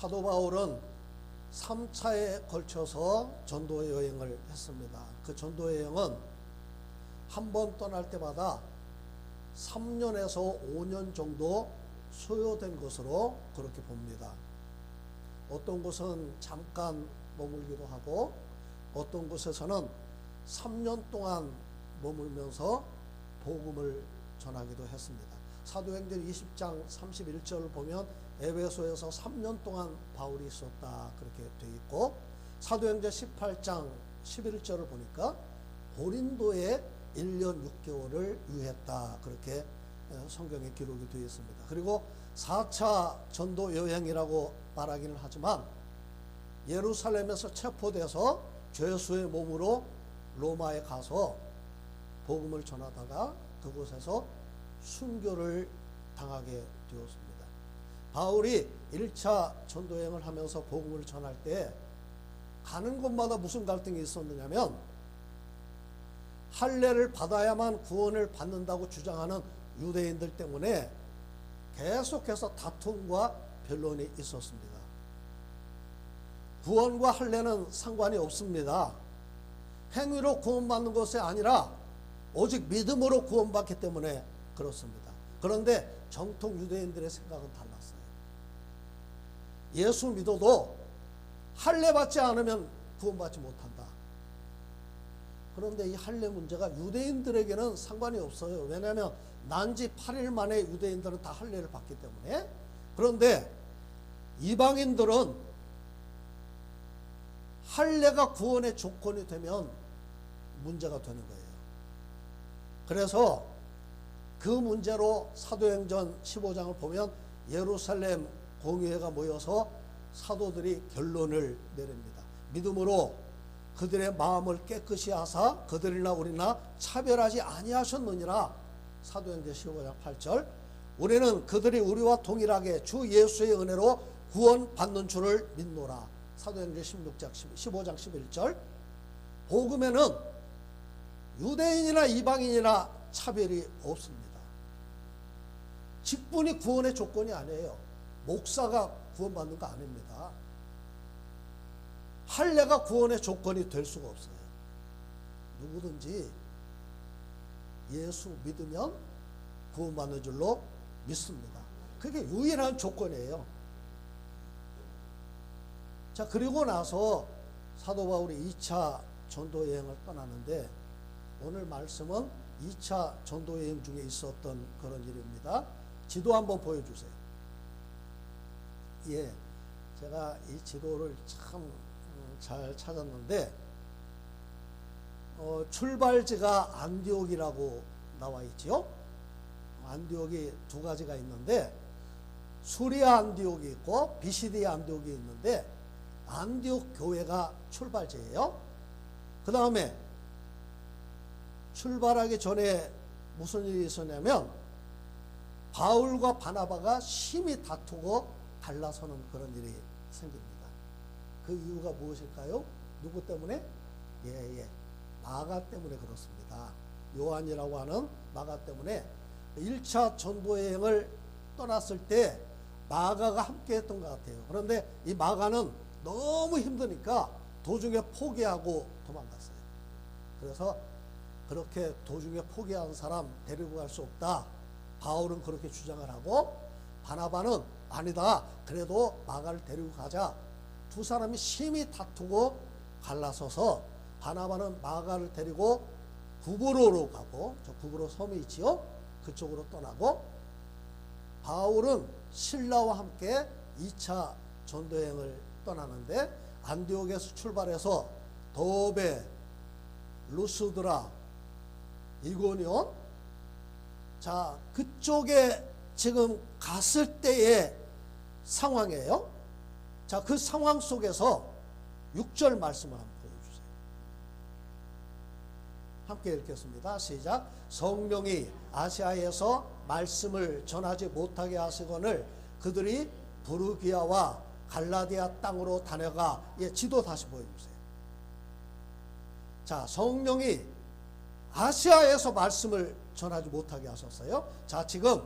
사도 바울은 3차에 걸쳐서 전도 여행을 했습니다. 그 전도 여행은 한 번 떠날 때마다 3년에서 5년 정도 소요된 것으로 그렇게 봅니다. 어떤 곳은 잠깐 머물기도 하고 어떤 곳에서는 3년 동안 머물면서 복음을 전하기도 했습니다. 사도행전 20장 31절을 보면 에베소에서 3년 동안 바울이 있었다 그렇게 되어 있고, 사도행전 18장 11절을 보니까 고린도에 1년 6개월을 유했다 그렇게 성경에 기록이 되어 있습니다. 그리고 4차 전도 여행이라고 말하기는 하지만 예루살렘에서 체포돼서 죄수의 몸으로 로마에 가서 복음을 전하다가 그곳에서 순교를 당하게 되었습니다. 바울이 1차 전도여행을 하면서 복음을 전할 때 가는 곳마다 무슨 갈등이 있었느냐면, 할례를 받아야만 구원을 받는다고 주장하는 유대인들 때문에 계속해서 다툼과 변론이 있었습니다. 구원과 할례는 상관이 없습니다. 행위로 구원받는 것이 아니라 오직 믿음으로 구원받기 때문에 그렇습니다. 그런데 정통 유대인들의 생각은 달랐어요. 예수 믿어도 할례 받지 않으면 구원받지 못한다. 그런데 이 할례 문제가 유대인들에게는 상관이 없어요. 왜냐하면 난지 8일 만에 유대인들은 다 할례를 받기 때문에. 그런데 이방인들은 할례가 구원의 조건이 되면 문제가 되는 거예요. 그래서 그 문제로 사도행전 15장을 보면 예루살렘 공의회가 모여서 사도들이 결론을 내립니다. 믿음으로 그들의 마음을 깨끗이 하사 그들이나 우리나 차별하지 아니하셨느니라. 사도행전 15장 8절. 우리는 그들이 우리와 동일하게 주 예수의 은혜로 구원받는 줄을 믿노라. 사도행전 15장 11절. 복음에는 유대인이나 이방인이나 차별이 없습니다. 직분이 구원의 조건이 아니에요. 목사가 구원받는 거 아닙니다. 할례가 구원의 조건이 될 수가 없어요. 누구든지 예수 믿으면 구원받는 줄로 믿습니다. 그게 유일한 조건이에요. 자, 그리고 나서 사도 바울이 2차 전도 여행을 떠나는데, 오늘 말씀은 2차 전도 여행 중에 있었던 그런 일입니다. 지도 한번 보여주세요. 예, 제가 이 지도를 참 잘 찾았는데 출발지가 안디옥이라고 나와 있지요. 안디옥이 두 가지가 있는데 수리아 안디옥이 있고 비시디아 안디옥이 있는데, 안디옥 교회가 출발지예요. 그 다음에 출발하기 전에 무슨 일이 있었냐면, 바울과 바나바가 심히 다투고 갈라서는 그런 일이 생깁니다. 그 이유가 무엇일까요? 누구 때문에? 마가 때문에 그렇습니다. 요한이라고 하는 마가 때문에 1차 전도여행을 떠났을 때 마가가 함께 했던 것 같아요. 그런데 이 마가는 너무 힘드니까 도중에 포기하고 도망갔어요. 그래서 그렇게 도중에 포기한 사람 데리고 갈 수 없다. 바울은 그렇게 주장을 하고, 바나바는 아니다. 그래도 마가를 데리고 가자. 두 사람이 심히 다투고 갈라서서 바나바는 마가를 데리고 구브로로 가고, 저 구브로 섬이 있지요. 그쪽으로 떠나고, 바울은 신라와 함께 2차 전도여행을 떠나는데, 안디옥에서 출발해서 더베, 루스드라, 이고니온, 자, 그쪽에 지금 갔을 때의 상황이에요. 자, 그 상황 속에서 6절 말씀을 한번 보여주세요. 함께 읽겠습니다. 시작. 성령이 아시아에서 말씀을 전하지 못하게 하시거늘 그들이 부르기아와 갈라디아 땅으로 다녀가. 지도 다시 보여주세요. 자, 성령이 아시아에서 말씀을 전하지 못하게 하셨어요. 자, 지금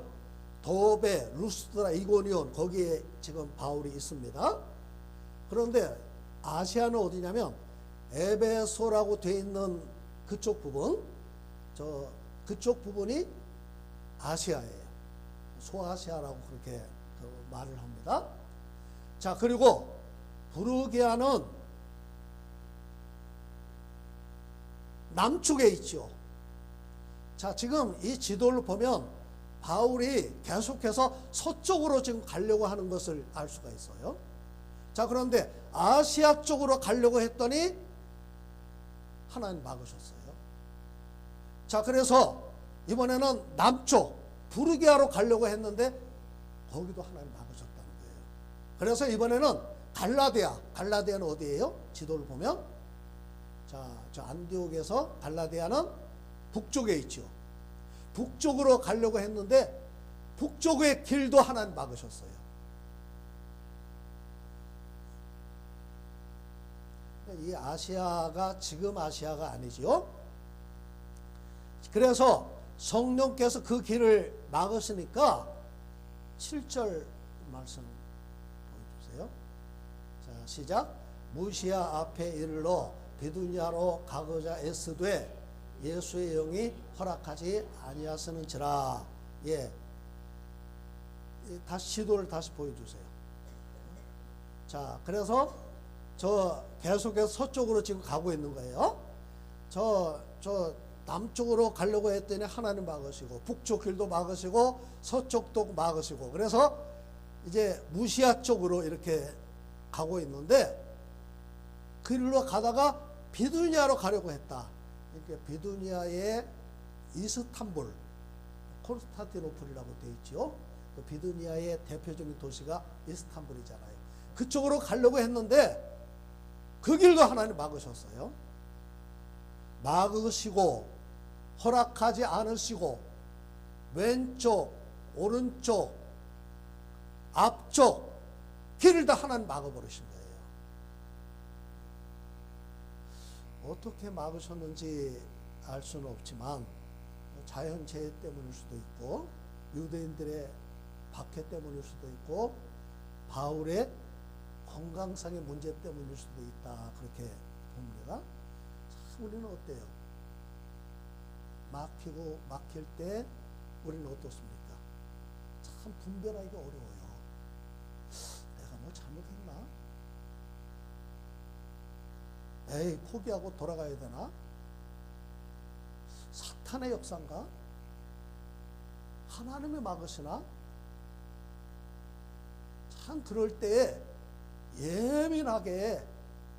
도베, 루스드라, 이고니온 거기에 지금 바울이 있습니다. 그런데 아시아는 어디냐면 에베소라고 되어 있는 그쪽 부분, 그쪽 부분이 아시아예요. 소아시아라고 그렇게 말을 합니다. 자, 그리고 부르기아는 남쪽에 있죠. 자, 지금 이 지도를 보면 바울이 계속해서 서쪽으로 지금 가려고 하는 것을 알 수가 있어요. 자, 그런데 아시아 쪽으로 가려고 했더니 하나님 막으셨어요. 자, 그래서 이번에는 남쪽 부르기아로 가려고 했는데 거기도 하나님 막으셨다는 거예요. 그래서 이번에는 갈라디아는 어디예요? 지도를 보면 자, 저 안디옥에서 갈라디아는 북쪽에 있죠. 북쪽으로 가려고 했는데 북쪽의 길도 하나님 막으셨어요. 이 아시아가 지금 아시아가 아니죠. 그래서 성령께서 그 길을 막으시니까 7절 말씀 보여주세요. 자, 시작. 무시아 앞에 이르러 비두니아로 가고자 애쓰되 예수의 영이 허락하지 아니하시는지라. 예. 다시 지도를 다시 보여주세요. 자, 그래서 저 계속해서 서쪽으로 지금 가고 있는 거예요. 저 남쪽으로 가려고 했더니 하나님 막으시고 북쪽 길도 막으시고 서쪽도 막으시고 그래서 이제 무시아 쪽으로 이렇게 가고 있는데 그 길로 가다가 비두니아로 가려고 했다. 그러니까 비두니아의 이스탄불, 콘스탄티노플이라고 되어 있죠. 그 비두니아의 대표적인 도시가 이스탄불이잖아요. 그쪽으로 가려고 했는데 그 길도 하나님 막으셨어요. 막으시고 허락하지 않으시고 왼쪽, 오른쪽, 앞쪽 길을 다 하나님 막아버리신 거예요. 어떻게 막으셨는지 알 수는 없지만 자연재해 때문일 수도 있고 유대인들의 박해 때문일 수도 있고 바울의 건강상의 문제 때문일 수도 있다. 그렇게 봅니다. 참 우리는 어때요? 막힐 때 우리는 어떻습니까? 참 분별하기가 어려워요. 내가 뭐 잘못했나? 에이, 포기하고 돌아가야 되나? 사탄의 역사인가? 하나님이 막으시나? 참 그럴 때에 예민하게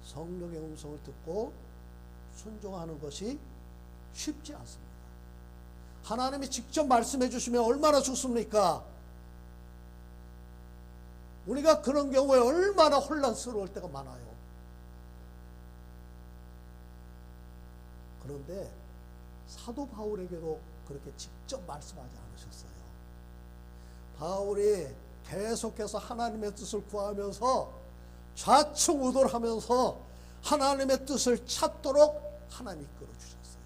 성령의 음성을 듣고 순종하는 것이 쉽지 않습니다. 하나님이 직접 말씀해 주시면 얼마나 좋습니까? 우리가 그런 경우에 얼마나 혼란스러울 때가 많아요. 그런데 사도 바울에게도 그렇게 직접 말씀하지 않으셨어요. 바울이 계속해서 하나님의 뜻을 구하면서 좌충우돌하면서 하나님의 뜻을 찾도록 하나님이 이끌어 주셨어요.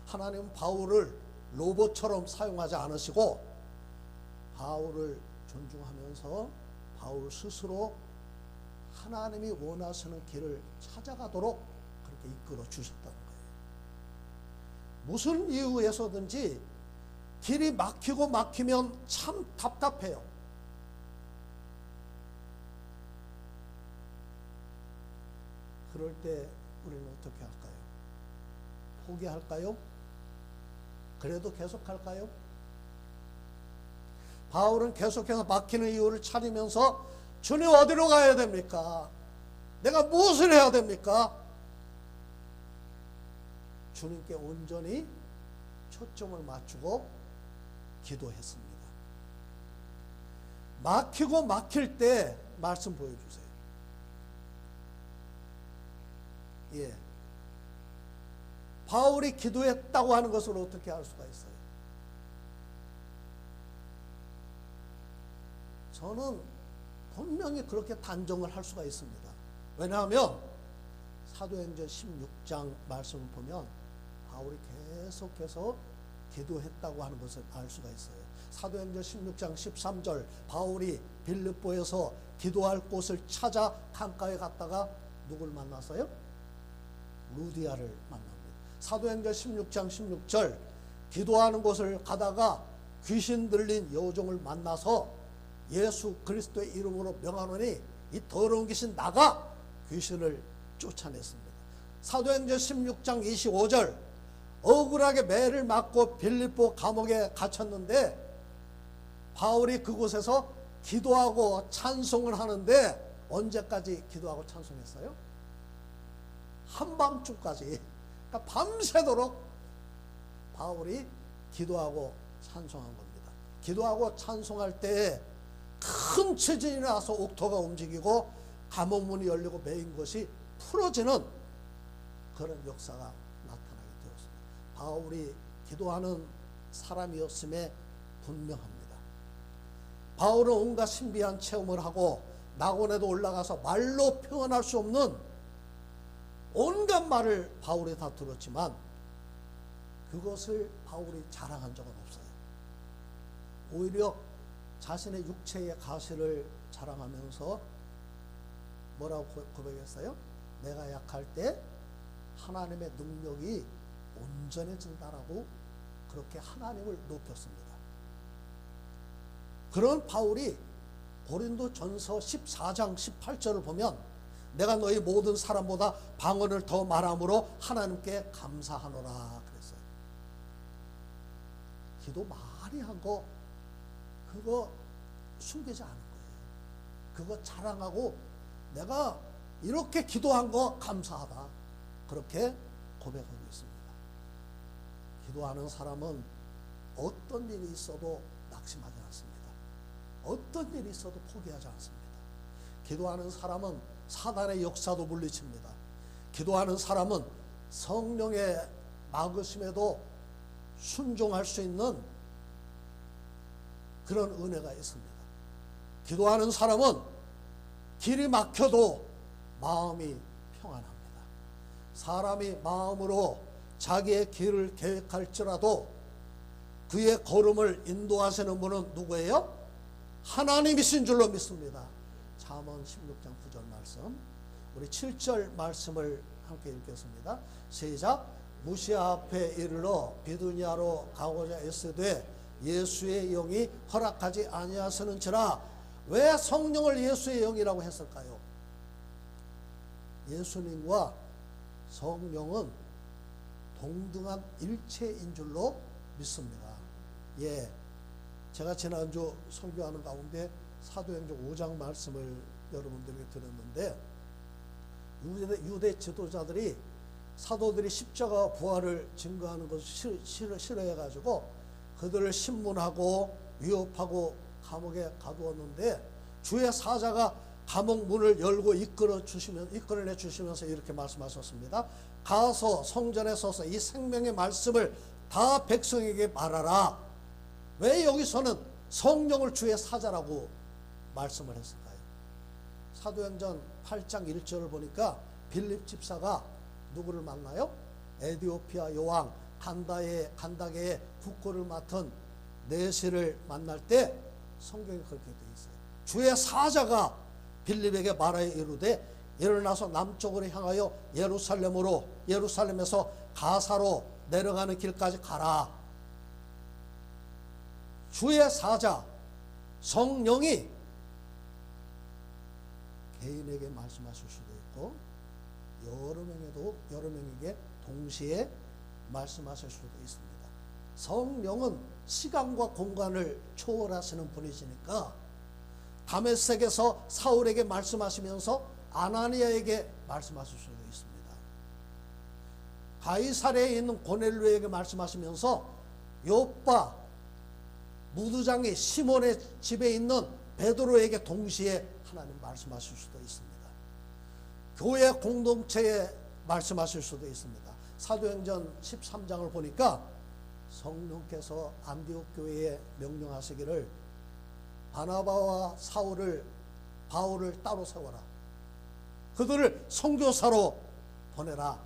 하나님은 바울을 로봇처럼 사용하지 않으시고 바울을 존중하면서 바울 스스로 하나님이 원하시는 길을 찾아가도록 그렇게 이끌어 주셨다는 거예요. 무슨 이유에서든지 길이 막히면 참 답답해요. 그럴 때 우리는 어떻게 할까요? 포기할까요? 그래도 계속할까요? 바울은 계속해서 막히는 이유를 찾으면서 주님 어디로 가야 됩니까? 내가 무엇을 해야 됩니까? 주님께 온전히 초점을 맞추고 기도했습니다. 막힐 때 말씀 보여주세요. 예. 바울이 기도했다고 하는 것을 어떻게 알 수가 있어요? 저는 분명히 그렇게 단정을 할 수가 있습니다. 왜냐하면 사도행전 16장 말씀을 보면 바울이 계속해서 기도했다고 하는 것을 알 수가 있어요. 사도행전 16장 13절 바울이 빌립보에서 기도할 곳을 찾아 강가에 갔다가 누굴 만났어요? 루디아를 만납니다. 사도행전 16장 16절 기도하는 곳을 가다가 귀신 들린 여종을 만나서 예수 그리스도의 이름으로 명하노니 이 더러운 귀신 나가, 귀신을 쫓아냈습니다. 사도행전 16장 25절 억울하게 매를 맞고 빌립보 감옥에 갇혔는데 바울이 그곳에서 기도하고 찬송을 하는데 언제까지 기도하고 찬송했어요? 한밤중까지. 그러니까 밤새도록 바울이 기도하고 찬송한 겁니다. 기도하고 찬송할 때에 큰 지진이 나서 옥토가 움직이고 감옥문이 열리고 메인 것이 풀어지는 그런 역사가 나타나게 되었습니다. 바울이 기도하는 사람이었음에 분명합니다. 바울은 온갖 신비한 체험을 하고 낙원에도 올라가서 말로 표현할 수 없는 온갖 말을 바울이 다 들었지만 그것을 바울이 자랑한 적은 없어요. 오히려 자신의 육체의 가시를 자랑하면서 뭐라고 고백했어요? 내가 약할 때 하나님의 능력이 온전해진다라고 그렇게 하나님을 높였습니다. 그런 바울이 고린도전서 14장 18절을 보면 내가 너희 모든 사람보다 방언을 더 말함으로 하나님께 감사하노라 그랬어요. 기도 많이 한 거 그거 숨기지 않은 거예요. 그거 자랑하고 내가 이렇게 기도한 거 감사하다 그렇게 고백하고 있습니다. 기도하는 사람은 어떤 일이 있어도 낙심하지 않습니다. 어떤 일이 있어도 포기하지 않습니다. 기도하는 사람은 사단의 역사도 물리칩니다. 기도하는 사람은 성령의 막으심에도 순종할 수 있는 그런 은혜가 있습니다. 기도하는 사람은 길이 막혀도 마음이 평안합니다. 사람이 마음으로 자기의 길을 계획할지라도 그의 걸음을 인도하시는 분은 누구예요? 하나님이신 줄로 믿습니다. 잠언 16장 9절 말씀, 우리 7절 말씀을 함께 읽겠습니다. 시작. 무시아 앞에 이르러 비두니아로 가고자 애쓰되 예수의 영이 허락하지 아니하시는지라. 왜 성령을 예수의 영이라고 했을까요? 예수님과 성령은 동등한 일체인 줄로 믿습니다. 예, 제가 지난주 설교하는 가운데 사도행전 5장 말씀을 여러분들에게 드렸는데 유대 지도자들이 사도들이 십자가 부활을 증거하는 것을 싫어해가지고 그들을 신문하고 위협하고 감옥에 가두었는데 주의 사자가 감옥 문을 열고 이끌어내 주시면서 이렇게 말씀하셨습니다. 가서 성전에 서서 이 생명의 말씀을 다 백성에게 말하라. 왜 여기서는 성령을 주의 사자라고 말씀을 했을까요? 사도행전 8장 1절을 보니까 빌립 집사가 누구를 만나요? 에디오피아 여왕 간다게의 국고를 맡은 네시를 만날 때 성경에 그렇게 되어 있어요. 주의 사자가 빌립에게 말하여 이르되 일어나서 남쪽으로 향하여 예루살렘에서 가사로 내려가는 길까지 가라. 주의 사자 성령이 개인에게 말씀하실 수도 있고 여러 명에게 동시에 말씀하실 수도 있습니다. 성령은 시간과 공간을 초월하시는 분이시니까 다메섹에서 사울에게 말씀하시면서 아나니아에게 말씀하실 수도 있습니다. 가이사랴에 있는 고넬료에게 말씀하시면서 요빠 무두장이 시몬의 집에 있는 베드로에게 동시에 하나님 말씀하실 수도 있습니다. 교회 공동체에 말씀하실 수도 있습니다. 사도행전 13장을 보니까 성령께서 안디옥 교회에 명령하시기를 바나바와 바울을 따로 세워라. 그들을 선교사로 보내라.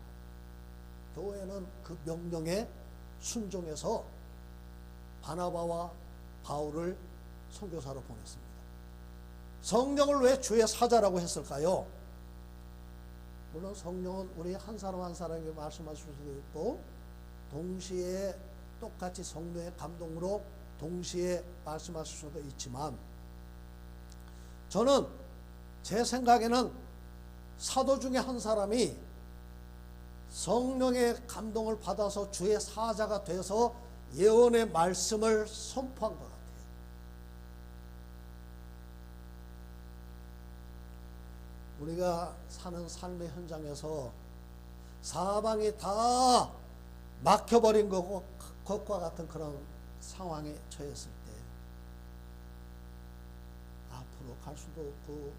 교회는 그 명령에 순종해서 바나바와 바울을 선교사로 보냈습니다. 성령을 왜 주의 사자라고 했을까요? 물론 성령은 우리 한 사람 한 사람에게 말씀하실 수도 있고 동시에 똑같이 성령의 감동으로 동시에 말씀하실 수도 있지만, 저는 제 생각에는 사도 중에 한 사람이 성령의 감동을 받아서 주의 사자가 돼서 예언의 말씀을 선포한 것 같아요. 우리가 사는 삶의 현장에서 사방이 다 막혀버린 것과 같은 그런 상황에 처했을 때 앞으로 갈 수도 없고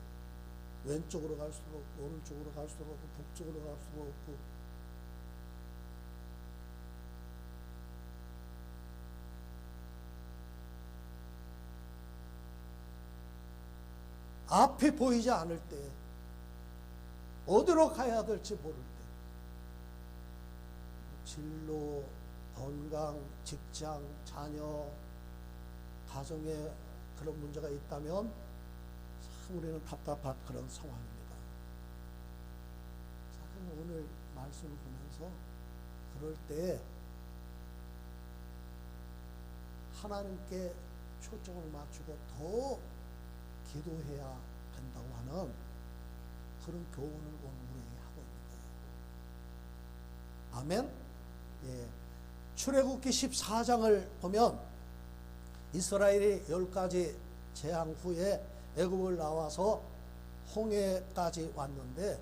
왼쪽으로 갈 수도 없고 오른쪽으로 갈 수도 없고 북쪽으로 갈 수도 없고, 앞이 보이지 않을 때, 어디로 가야 될지 모를 때, 진로, 건강, 직장, 자녀, 가정에 그런 문제가 있다면 참 우리는 답답한 그런 상황입니다. 자, 오늘 말씀을 보면서 그럴 때 하나님께 초점을 맞추고 더 기도해야 된다고 하는 그런 교훈을 오늘 우리에게 하고 있는 거예요. 아멘? 예. 출애굽기 14장을 보면 이스라엘이 10가지 재앙 후에 애굽을 나와서 홍해까지 왔는데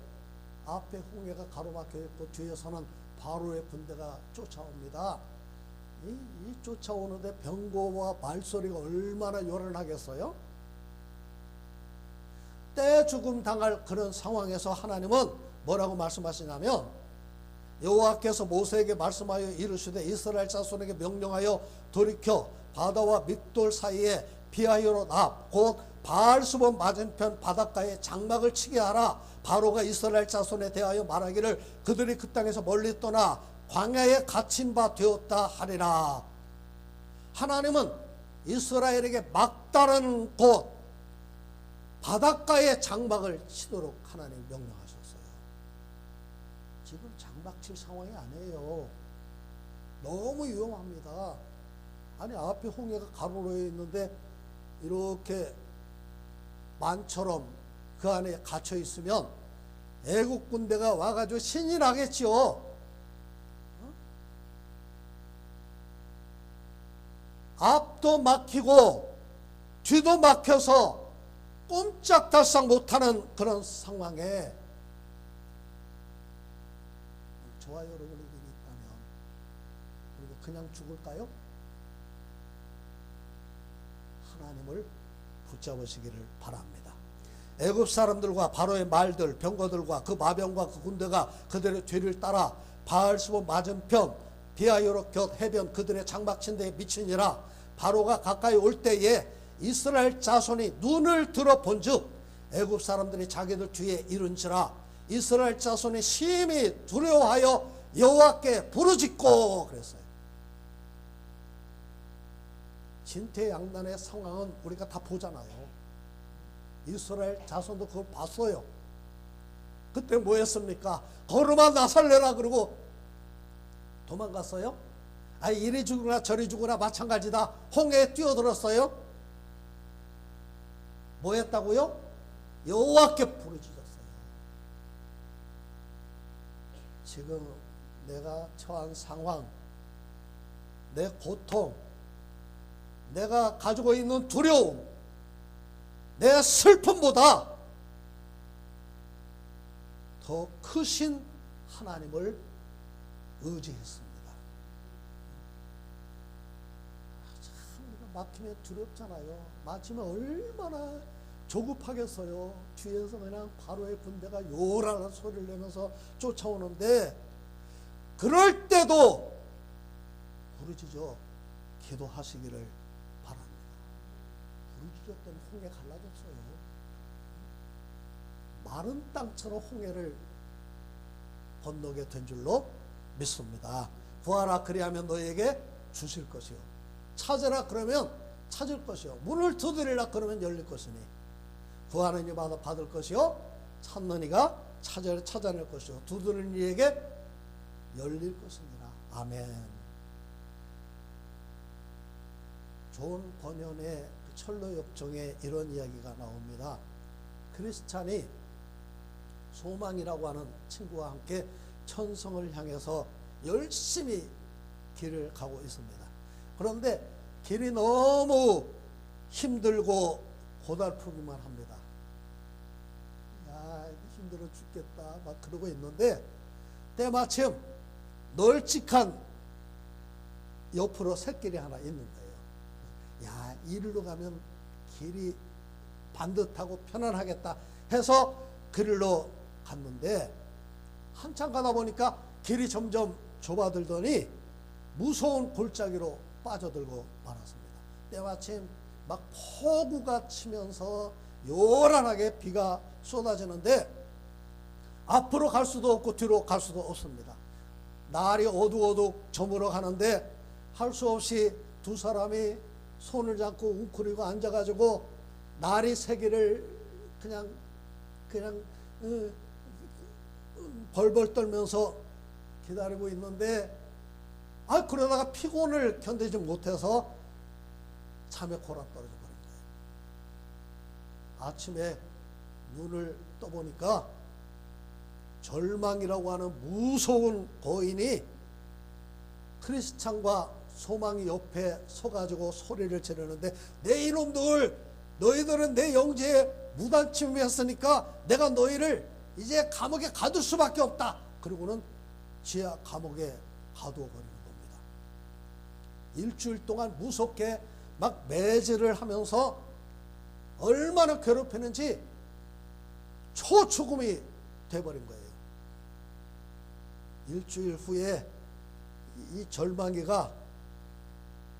앞에 홍해가 가로막혀 있고 뒤에서는 바로의 군대가 쫓아옵니다. 이 쫓아오는데 병거와 말소리가 얼마나 요란하겠어요? 때 죽음 당할 그런 상황에서 하나님은 뭐라고 말씀하시냐면, 여호와께서 모세에게 말씀하여 이르시되 이스라엘 자손에게 명령하여 돌이켜 바다와 믹돌 사이에 비하히롯 곧 바알수본 맞은편 바닷가에 장막을 치게 하라. 바로가 이스라엘 자손에 대하여 말하기를 그들이 그 땅에서 멀리 떠나 광야에 갇힌 바 되었다 하리라. 하나님은 이스라엘에게 막다른 곳 바닷가에 장막을 치도록 하나님 명령하셨어요. 지금 장막 칠 상황이 아니에요. 너무 위험합니다. 아니, 앞에 홍해가 가로로 있는데 이렇게 만처럼 그 안에 갇혀 있으면 애국 군대가 와가지고 신이 나겠지요. 앞도 막히고 뒤도 막혀서 꼼짝달싹 못하는 그런 상황에 저와 여러분에게 있다면 우리가 그냥 죽을까요? 하나님을 붙잡으시기를 바랍니다. 애굽 사람들과 바로의 말들, 병거들과 그 마병과 그 군대가 그들의 뒤를 따라 바알수본 맞은편 비하히롯 곁 해변 그들의 장막친 데에 미치니라. 바로가 가까이 올 때에 이스라엘 자손이 눈을 들어 본즉 애굽 사람들이 자기들 뒤에 이른지라. 이스라엘 자손이 심히 두려워하여 여호와께 부르짖고 그랬어요. 진퇴양난의 상황은 우리가 다 보잖아요. 이스라엘 자손도 그걸 봤어요. 그때 뭐 했습니까? 걸음아 나 살려라 그러고 도망갔어요? 아니, 이리 죽으나 저리 죽으나 마찬가지다. 홍해에 뛰어들었어요? 뭐 했다고요? 여호와께 부르짖었어요. 지금 내가 처한 상황, 내 고통, 내가 가지고 있는 두려움, 내 슬픔보다 더 크신 하나님을 의지했습니다. 참 우리가 막히면 두렵잖아요. 막히면 얼마나 조급하겠어요. 뒤에서 그냥 바로의 군대가 요란한 소리를 내면서 쫓아오는데 그럴 때도 부르짖어 기도하시기를 바랍니다. 부르짖었더니 홍해 갈라졌어요. 마른 땅처럼 홍해를 건너게 된 줄로 믿습니다. 구하라 그리하면 너에게 주실 것이요 찾으라 그러면 찾을 것이요 문을 두드리라 그러면 열릴 것이니 구하는 이마다 받을 것이요 찾는 이가 찾아낼 것이요 두드리는 이에게 열릴 것이니라. 아멘. 존 번연의 그 철로역정에 이런 이야기가 나옵니다. 크리스찬이 소망이라고 하는 친구와 함께 천성을 향해서 열심히 길을 가고 있습니다. 그런데 길이 너무 힘들고 고달프기만 합니다. 야, 힘들어 죽겠다 막 그러고 있는데 때마침 널찍한 옆으로 샛길이 하나 있는 거예요. 야, 이리로 가면 길이 반듯하고 편안하겠다 해서 그리로 갔는데 한참 가다 보니까 길이 점점 좁아들더니 무서운 골짜기로 빠져들고 말았습니다. 때마침 막 폭우가 치면서 요란하게 비가 쏟아지는데 앞으로 갈 수도 없고 뒤로 갈 수도 없습니다. 날이 어둑어둑 저물어 가는데 할 수 없이 두 사람이 손을 잡고 웅크리고 앉아가지고 날이 새기를 그냥 벌벌 떨면서 기다리고 있는데 그러다가 피곤을 견디지 못해서 잠에 골아 떨어져 버린 거예요. 아침에 눈을 떠보니까 절망이라고 하는 무서운 거인이 크리스찬과 소망이 옆에 서가지고 소리를 지르는데 내 이놈들 너희들은 내 영지에 무단침입했으니까 내가 너희를 이제 감옥에 가둘 수밖에 없다. 그리고는 지하 감옥에 가두어 버리는 겁니다. 일주일 동안 무섭게 막 매질을 하면서 얼마나 괴롭히는지 초죽음이 돼버린 거예요. 일주일 후에 이 절망이가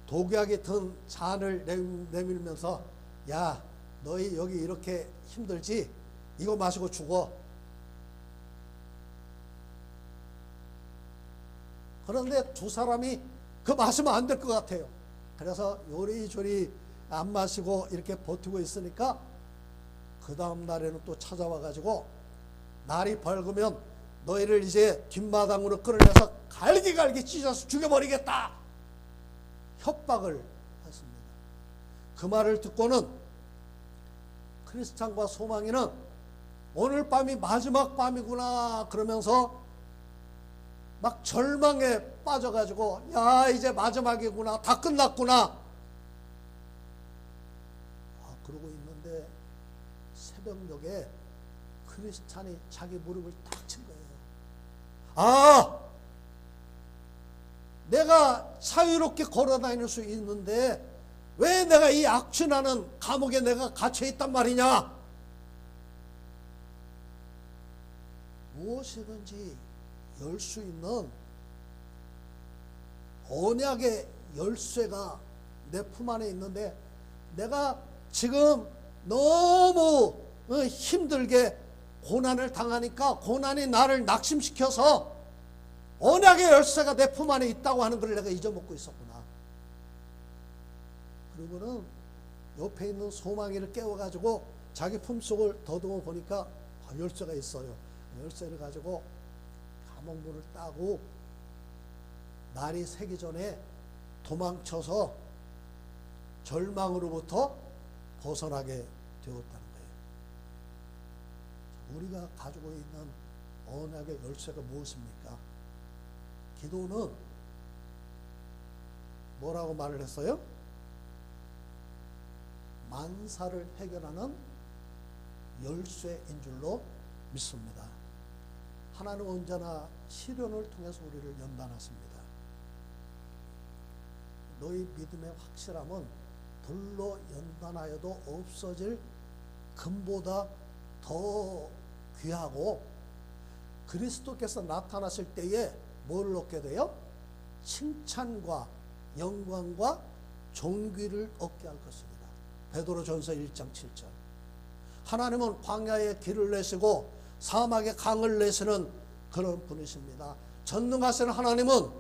독약이 든 잔을 내밀면서 야, 너희 여기 이렇게 힘들지? 이거 마시고 죽어. 그런데 두 사람이 그거 마시면 안 될 것 같아요. 그래서 요리조리 안 마시고 이렇게 버티고 있으니까 그 다음 날에는 또 찾아와 가지고 날이 밝으면 너희를 이제 뒷마당으로 끌어내서 갈기갈기 찢어서 죽여버리겠다 협박을 했습니다. 그 말을 듣고는 크리스찬과 소망이는 오늘 밤이 마지막 밤이구나 그러면서 막 절망에 빠져가지고 야, 이제 마지막이구나, 다 끝났구나 그러고 있는데 새벽녘에 크리스찬이 자기 무릎을 탁 친 거예요. 내가 자유롭게 걸어다닐 수 있는데 왜 내가 이 악취나는 감옥에 내가 갇혀있단 말이냐. 무엇이든지 열 수 있는 언약의 열쇠가 내 품 안에 있는데 내가 지금 너무 힘들게 고난을 당하니까 고난이 나를 낙심시켜서 언약의 열쇠가 내 품 안에 있다고 하는 걸 내가 잊어먹고 있었구나. 그리고는 옆에 있는 소망이를 깨워가지고 자기 품속을 더듬어 보니까 열쇠가 있어요. 열쇠를 가지고 감옥문을 따고 날이 새기 전에 도망쳐서 절망으로부터 벗어나게 되었다는 거예요. 우리가 가지고 있는 언약의 열쇠가 무엇입니까? 기도는 뭐라고 말을 했어요? 만사를 해결하는 열쇠인 줄로 믿습니다. 하나님은 언제나 시련을 통해서 우리를 연단하십니다. 너희 믿음의 확실함은 돌로 연단하여도 없어질 금보다 더 귀하고 그리스도께서 나타나실 때에 뭘 얻게 돼요? 칭찬과 영광과 존귀를 얻게 할 것입니다. 베드로전서 1장 7절. 하나님은 광야에 길을 내시고 사막에 강을 내시는 그런 분이십니다. 전능하신 하나님은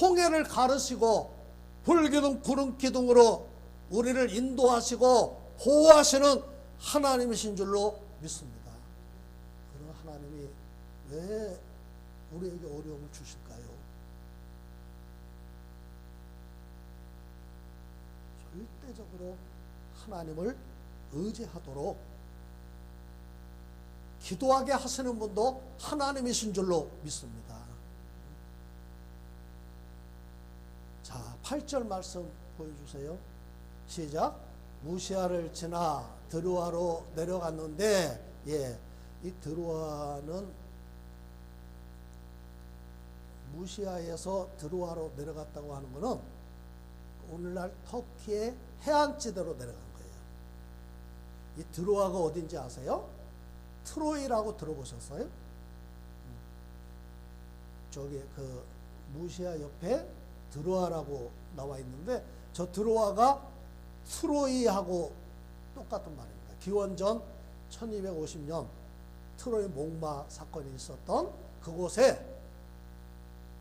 홍해를 가르시고 불기둥 구름기둥으로 우리를 인도하시고 보호하시는 하나님이신 줄로 믿습니다. 그런 하나님이 왜 우리에게 어려움을 주실까요? 절대적으로 하나님을 의지하도록 기도하게 하시는 분도 하나님이신 줄로 믿습니다. 자, 8절 말씀 보여주세요. 시작. 무시아를 지나 드루아로 내려갔는데, 이 드루아는 무시아에서 드루아로 내려갔다고 하는 것은 오늘날 터키의 해안지대로 내려간 거예요. 이 드루아가 어딘지 아세요? 트로이라고 들어보셨어요? 저기 그 무시아 옆에 드루아라고 나와 있는데, 저 드루아가 트로이하고 똑같은 말입니다. 기원전 1250년 트로이 목마 사건이 있었던 그곳에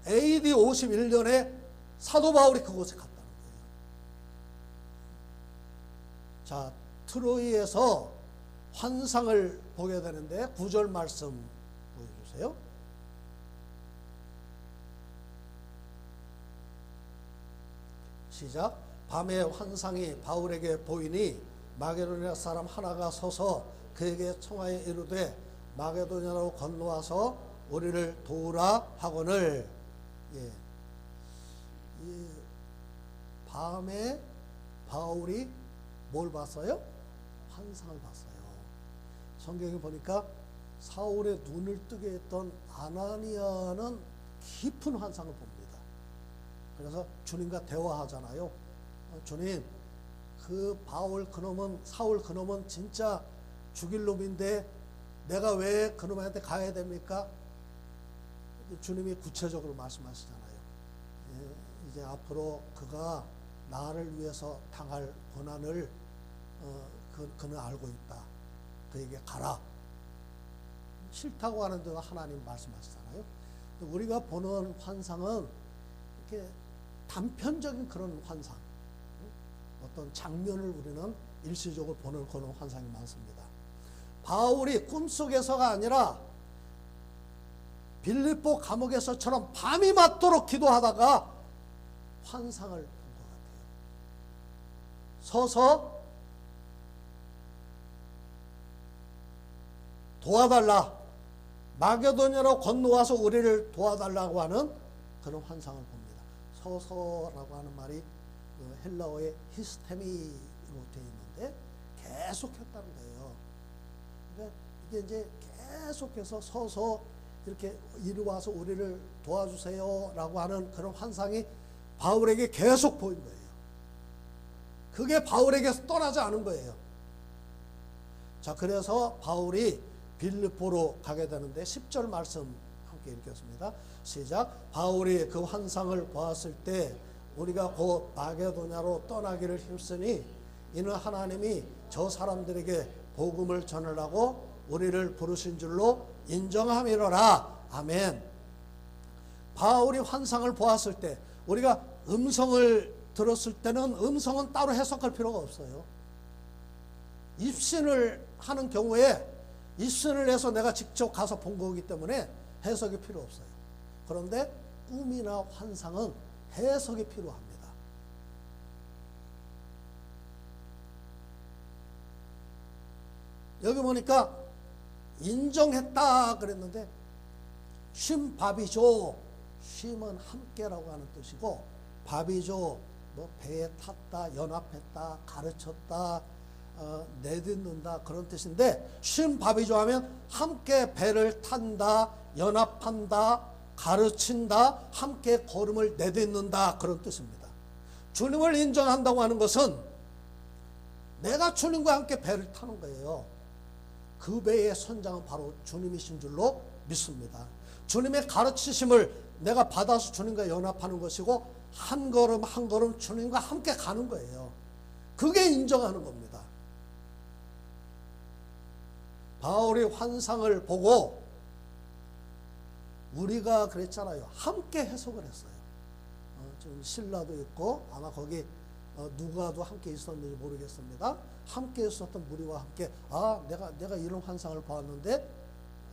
AD 51년에 사도 바울이 그곳에 갔다는 거예요. 자, 트로이에서 환상을 보게 되는데 9절 말씀 보여주세요. 시작. 밤에 환상이 바울에게 보이니 마게도냐 사람 하나가 서서 그에게 청하여 이르되 마게도냐로 건너와서 우리를 도우라 하거늘. 이 밤에 바울이 뭘 봤어요? 환상을 봤어요. 성경에 보니까 사울의 눈을 뜨게 했던 아나니아는 깊은 환상을 봅니다. 그래서 주님과 대화하잖아요. 주님, 그 바울 그놈은, 사울 그놈은 진짜 죽일 놈인데 내가 왜 그놈한테 가야 됩니까? 주님이 구체적으로 말씀하시잖아요. 이제 앞으로 그가 나를 위해서 당할 고난을 그는 알고 있다. 그에게 가라. 싫다고 하는데도 하나님 말씀하시잖아요. 우리가 보는 환상은 이렇게 단편적인 그런 환상, 어떤 장면을 우리는 일시적으로 보는 그런 환상이 많습니다. 바울이 꿈속에서가 아니라 빌립보 감옥에서처럼 밤이 맞도록 기도하다가 환상을 본 것 같아요. 서서 도와달라, 마게도냐로 건너와서 우리를 도와달라고 하는 그런 환상을 봅니다. 서서라고 하는 말이 그 헬라어의 히스테미로 되어 있는데 계속했다는 거예요. 그러니까 이게 이제 계속해서 서서 이렇게 이리 와서 우리를 도와주세요 라고 하는 그런 환상이 바울에게 계속 보인 거예요. 그게 바울에게서 떠나지 않은 거예요. 자, 그래서 바울이 빌립보로 가게 되는데 10절 말씀 함께 읽겠습니다. 시작. 바울이 그 환상을 보았을 때 우리가 곧 마게도냐로 떠나기를 힘쓰니 이는 하나님이 저 사람들에게 복음을 전하라고 우리를 부르신 줄로 인정함이로라. 아멘. 바울이 환상을 보았을 때, 우리가 음성을 들었을 때는 음성은 따로 해석할 필요가 없어요. 입신을 하는 경우에 입신을 해서 내가 직접 가서 본 거기 때문에 해석이 필요 없어요. 그런데 꿈이나 환상은 해석이 필요합니다. 여기 보니까 인정했다 그랬는데 쉼 바비조, 쉼은 함께라고 하는 뜻이고, 바비조 뭐 배에 탔다, 연합했다, 가르쳤다, 내딛는다 그런 뜻인데, 쉼 바비조 하면 함께 배를 탄다, 연합한다, 가르친다, 함께 걸음을 내딛는다 그런 뜻입니다. 주님을 인정한다고 하는 것은 내가 주님과 함께 배를 타는 거예요. 그 배의 선장은 바로 주님이신 줄로 믿습니다. 주님의 가르치심을 내가 받아서 주님과 연합하는 것이고, 한 걸음 한 걸음 주님과 함께 가는 거예요. 그게 인정하는 겁니다. 바울이 환상을 보고 우리가 그랬잖아요. 함께 해석을 했어요. 지금 신라도 있고 아마 거기 누가도 함께 있었는지 모르겠습니다. 함께 있었던 무리와 함께 내가 이런 환상을 봤는데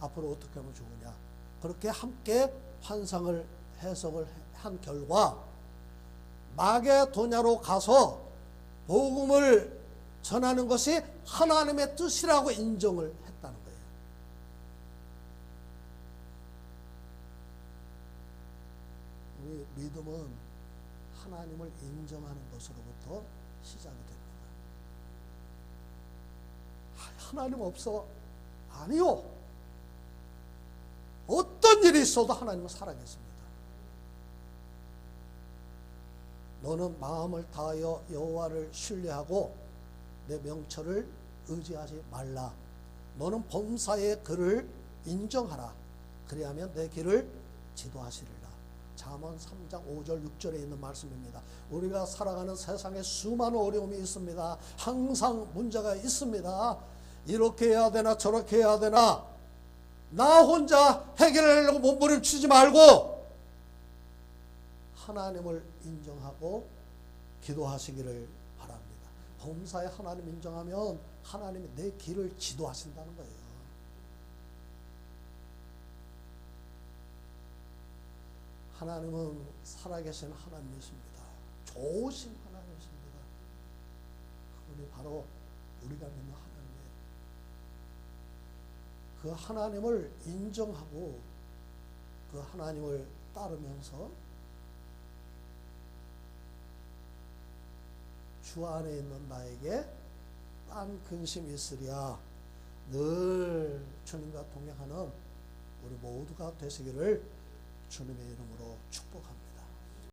앞으로 어떻게 하면 좋으냐. 그렇게 함께 환상을 해석을 한 결과 마게도냐로 가서 복음을 전하는 것이 하나님의 뜻이라고 인정을 했다는 거예요. 우리 믿음은 하나님을 인정하는 것으로부터 시작이 됩니다. 하나님 없어? 아니요. 어떤 일이 있어도 하나님은 살아계십니다. 너는 마음을 다하여 여호와를 신뢰하고 내 명철을 의지하지 말라. 너는 범사의 그를 인정하라. 그리하면 내 길을 지도하시리라. 잠언 3장 5절 6절에 있는 말씀입니다. 우리가 살아가는 세상에 수많은 어려움이 있습니다. 항상 문제가 있습니다. 이렇게 해야 되나 저렇게 해야 되나 나 혼자 해결하려고 몸부림치지 말고 하나님을 인정하고 기도하시기를 바랍니다. 범사에 하나님 인정하면 하나님이 내 길을 지도하신다는 거예요. 하나님은 살아계신 하나님이십니다. 좋으신 하나님이십니다. 그분이 바로 우리가 믿는 하나님이에요. 그 하나님을 인정하고 그 하나님을 따르면서 주 안에 있는 나에게 딴 근심이 있으랴 늘 주님과 동행하는 우리 모두가 되시기를 주님의 이름으로 축복합니다.